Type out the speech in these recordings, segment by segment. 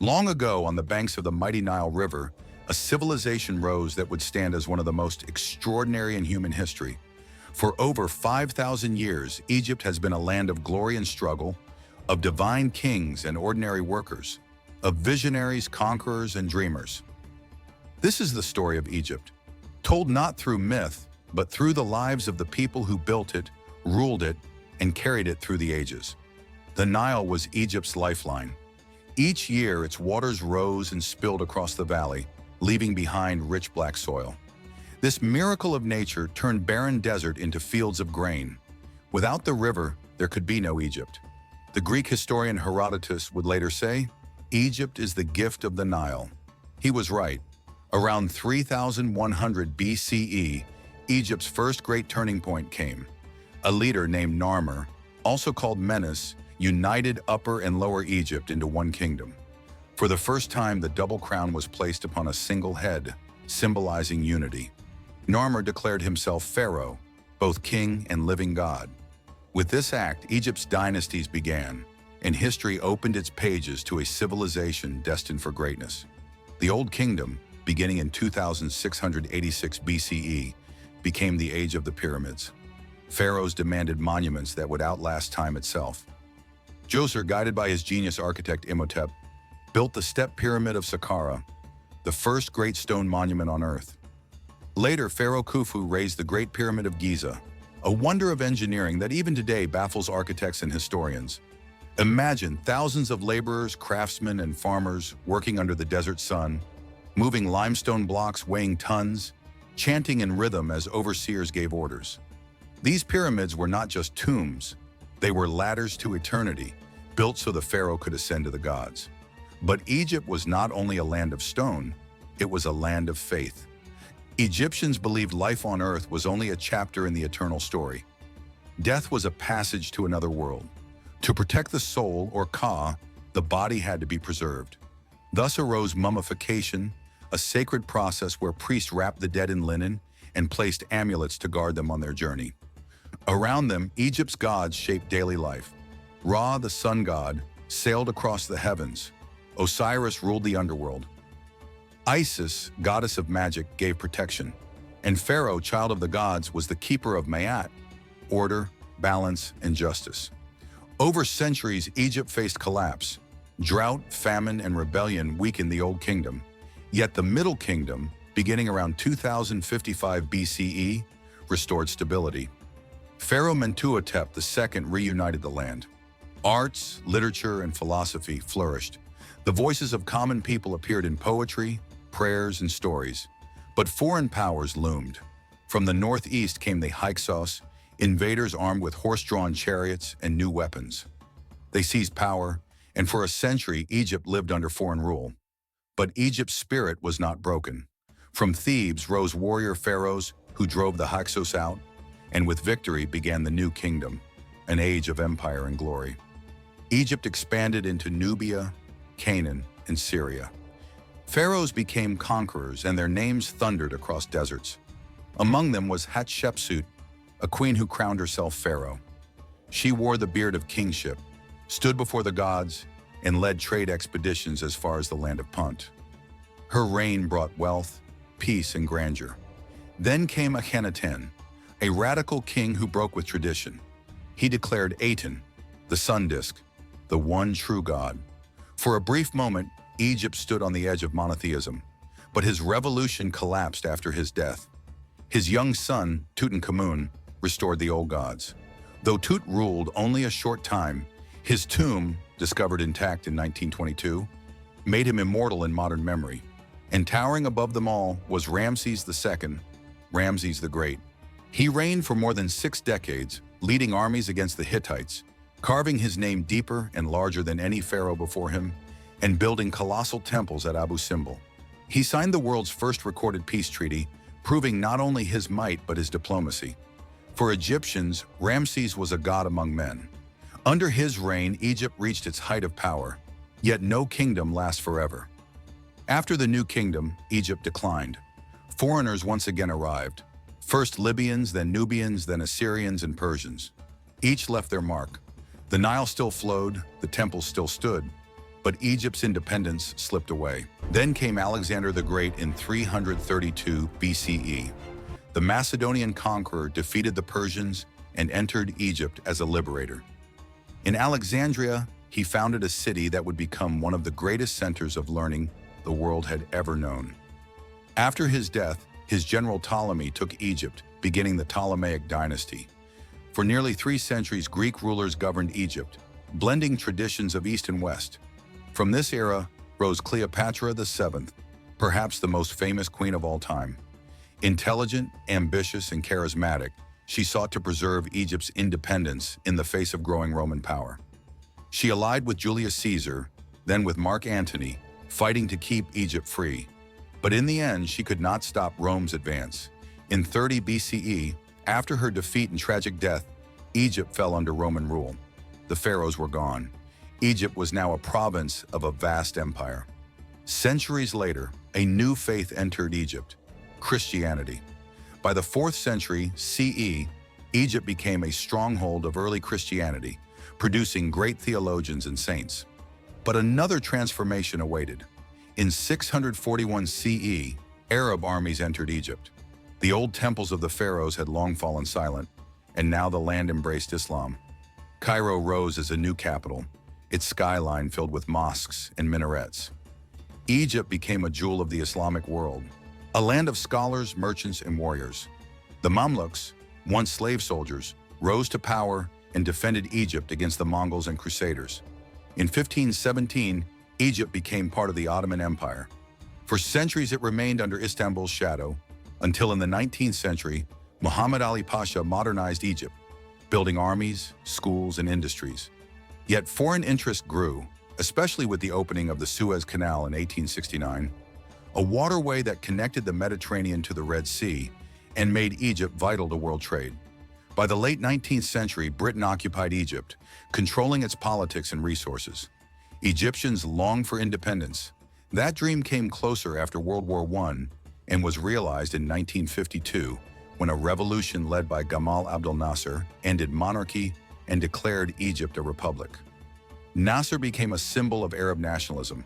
Long ago, on the banks of the mighty Nile River, a civilization rose that would stand as one of the most extraordinary in human history. For over 5,000 years, Egypt has been a land of glory and struggle, of divine kings and ordinary workers, of visionaries, conquerors, and dreamers. This is the story of Egypt, told not through myth, but through the lives of the people who built it, ruled it, and carried it through the ages. The Nile was Egypt's lifeline. Each year, its waters rose and spilled across the valley, leaving behind rich black soil. This miracle of nature turned barren desert into fields of grain. Without the river, there could be no Egypt. The Greek historian Herodotus would later say, "Egypt is the gift of the Nile." He was right. Around 3100 BCE, Egypt's first great turning point came. A leader named Narmer, also called Menes, united Upper and Lower Egypt into one kingdom. For the first time, the double crown was placed upon a single head, symbolizing unity. Narmer declared himself Pharaoh, both king and living god. With this act, Egypt's dynasties began, and history opened its pages to a civilization destined for greatness. The Old Kingdom, beginning in 2686 BCE, became the age of the pyramids. Pharaohs demanded monuments that would outlast time itself. Djoser, guided by his genius architect Imhotep, built the Step Pyramid of Saqqara, the first great stone monument on Earth. Later, Pharaoh Khufu raised the Great Pyramid of Giza, a wonder of engineering that even today baffles architects and historians. Imagine thousands of laborers, craftsmen, and farmers working under the desert sun, moving limestone blocks weighing tons, chanting in rhythm as overseers gave orders. These pyramids were not just tombs, they were ladders to eternity, built so the pharaoh could ascend to the gods. But Egypt was not only a land of stone, it was a land of faith. Egyptians believed life on earth was only a chapter in the eternal story. Death was a passage to another world. To protect the soul, or Ka, the body had to be preserved. Thus arose mummification, a sacred process where priests wrapped the dead in linen and placed amulets to guard them on their journey. Around them, Egypt's gods shaped daily life. Ra, the sun god, sailed across the heavens. Osiris ruled the underworld. Isis, goddess of magic, gave protection. And Pharaoh, child of the gods, was the keeper of Ma'at, order, balance, and justice. Over centuries, Egypt faced collapse. Drought, famine, and rebellion weakened the Old Kingdom. Yet the Middle Kingdom, beginning around 2055 BCE, restored stability. Pharaoh Mentuhotep II reunited the land. Arts, literature, and philosophy flourished. The voices of common people appeared in poetry, prayers, and stories. But foreign powers loomed. From the northeast came the Hyksos, invaders armed with horse-drawn chariots and new weapons. They seized power, and for a century, Egypt lived under foreign rule. But Egypt's spirit was not broken. From Thebes rose warrior pharaohs who drove the Hyksos out, and with victory began the New Kingdom, an age of empire and glory. Egypt expanded into Nubia, Canaan, and Syria. Pharaohs became conquerors, and their names thundered across deserts. Among them was Hatshepsut, a queen who crowned herself pharaoh. She wore the beard of kingship, stood before the gods, and led trade expeditions as far as the land of Punt. Her reign brought wealth, peace, and grandeur. Then came Akhenaten, a radical king who broke with tradition. He declared Aten, the sun disk, the one true God. For a brief moment, Egypt stood on the edge of monotheism, but his revolution collapsed after his death. His young son, Tutankhamun, restored the old gods. Though Tut ruled only a short time, his tomb, discovered intact in 1922, made him immortal in modern memory. And towering above them all was Ramses II, Ramses the Great. He reigned for more than 6 decades, leading armies against the Hittites, carving his name deeper and larger than any pharaoh before him, and building colossal temples at Abu Simbel. He signed the world's first recorded peace treaty, proving not only his might but his diplomacy. For Egyptians, Ramses was a god among men. Under his reign, Egypt reached its height of power, yet no kingdom lasts forever. After the New Kingdom, Egypt declined. Foreigners once again arrived. First Libyans, then Nubians, then Assyrians and Persians. Each left their mark. The Nile still flowed, the temples still stood, but Egypt's independence slipped away. Then came Alexander the Great in 332 BCE. The Macedonian conqueror defeated the Persians and entered Egypt as a liberator. In Alexandria, he founded a city that would become one of the greatest centers of learning the world had ever known. After his death, his general Ptolemy took Egypt, beginning the Ptolemaic dynasty. For nearly 3 centuries, Greek rulers governed Egypt, blending traditions of East and West. From this era rose Cleopatra VII, perhaps the most famous queen of all time. Intelligent, ambitious, and charismatic, she sought to preserve Egypt's independence in the face of growing Roman power. She allied with Julius Caesar, then with Mark Antony, fighting to keep Egypt free. But in the end, she could not stop Rome's advance. In 30 BCE, after her defeat and tragic death, Egypt fell under Roman rule. The pharaohs were gone. Egypt was now a province of a vast empire. Centuries later, a new faith entered Egypt: Christianity. By the 4th century CE, Egypt became a stronghold of early Christianity, producing great theologians and saints. But another transformation awaited. In 641 CE, Arab armies entered Egypt. The old temples of the pharaohs had long fallen silent, and now the land embraced Islam. Cairo rose as a new capital, its skyline filled with mosques and minarets. Egypt became a jewel of the Islamic world, a land of scholars, merchants, and warriors. The Mamluks, once slave soldiers, rose to power and defended Egypt against the Mongols and Crusaders. In 1517, Egypt became part of the Ottoman Empire. For centuries it remained under Istanbul's shadow, until in the 19th century, Muhammad Ali Pasha modernized Egypt, building armies, schools, and industries. Yet foreign interest grew, especially with the opening of the Suez Canal in 1869, a waterway that connected the Mediterranean to the Red Sea and made Egypt vital to world trade. By the late 19th century, Britain occupied Egypt, controlling its politics and resources. Egyptians longed for independence. That dream came closer after World War I and was realized in 1952 when a revolution led by Gamal Abdel Nasser ended monarchy and declared Egypt a republic. Nasser became a symbol of Arab nationalism,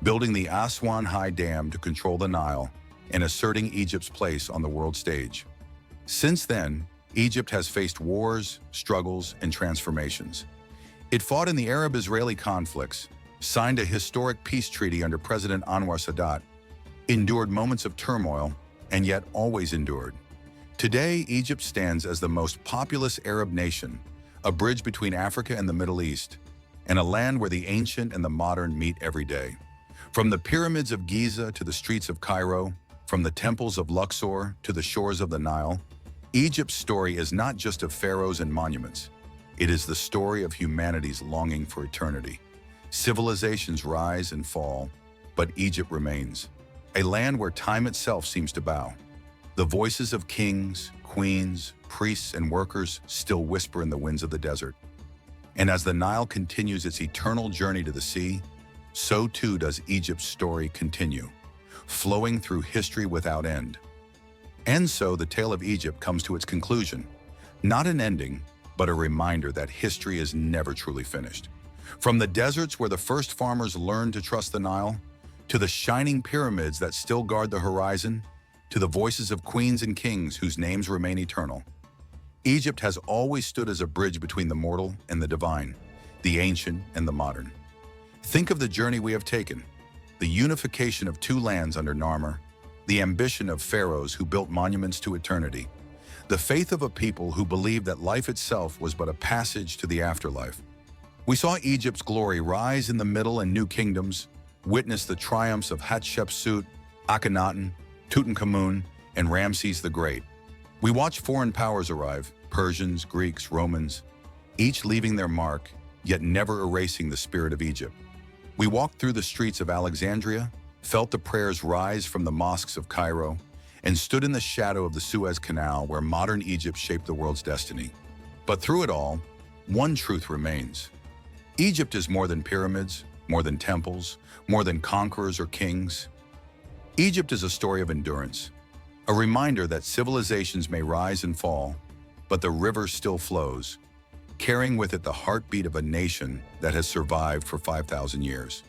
building the Aswan High Dam to control the Nile and asserting Egypt's place on the world stage. Since then, Egypt has faced wars, struggles, and transformations. It fought in the Arab-Israeli conflicts, signed a historic peace treaty under President Anwar Sadat, endured moments of turmoil, and yet always endured. Today, Egypt stands as the most populous Arab nation, a bridge between Africa and the Middle East, and a land where the ancient and the modern meet every day. From the pyramids of Giza to the streets of Cairo, from the temples of Luxor to the shores of the Nile, Egypt's story is not just of pharaohs and monuments. It is the story of humanity's longing for eternity. Civilizations rise and fall, but Egypt remains, a land where time itself seems to bow. The voices of kings, queens, priests, and workers still whisper in the winds of the desert. And as the Nile continues its eternal journey to the sea, so too does Egypt's story continue, flowing through history without end. And so the tale of Egypt comes to its conclusion, not an ending, but a reminder that history is never truly finished. From the deserts where the first farmers learned to trust the Nile, to the shining pyramids that still guard the horizon, to the voices of queens and kings whose names remain eternal, Egypt has always stood as a bridge between the mortal and the divine, the ancient and the modern. Think of the journey we have taken, the unification of 2 lands under Narmer, the ambition of pharaohs who built monuments to eternity, the faith of a people who believed that life itself was but a passage to the afterlife. We saw Egypt's glory rise in the Middle and new kingdoms, witness the triumphs of Hatshepsut, Akhenaten, Tutankhamun, and Ramses the Great. We watched foreign powers arrive, Persians, Greeks, Romans, each leaving their mark, yet never erasing the spirit of Egypt. We walked through the streets of Alexandria, felt the prayers rise from the mosques of Cairo, and stood in the shadow of the Suez Canal where modern Egypt shaped the world's destiny. But through it all, one truth remains. Egypt is more than pyramids, more than temples, more than conquerors or kings. Egypt is a story of endurance, a reminder that civilizations may rise and fall, but the river still flows, carrying with it the heartbeat of a nation that has survived for 5,000 years.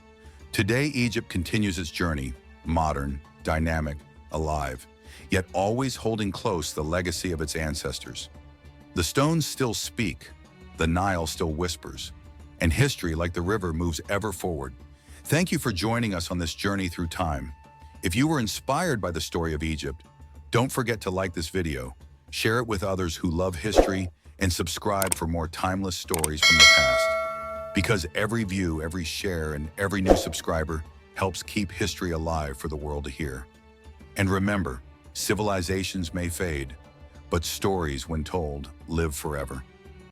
Today, Egypt continues its journey, modern, dynamic, alive, yet always holding close the legacy of its ancestors. The stones still speak, the Nile still whispers, and history, like the river, moves ever forward. Thank you for joining us on this journey through time. If you were inspired by the story of Egypt, don't forget to like this video, share it with others who love history, and subscribe for more timeless stories from the past. Because every view, every share, and every new subscriber helps keep history alive for the world to hear. And remember, civilizations may fade, but stories, when told, live forever.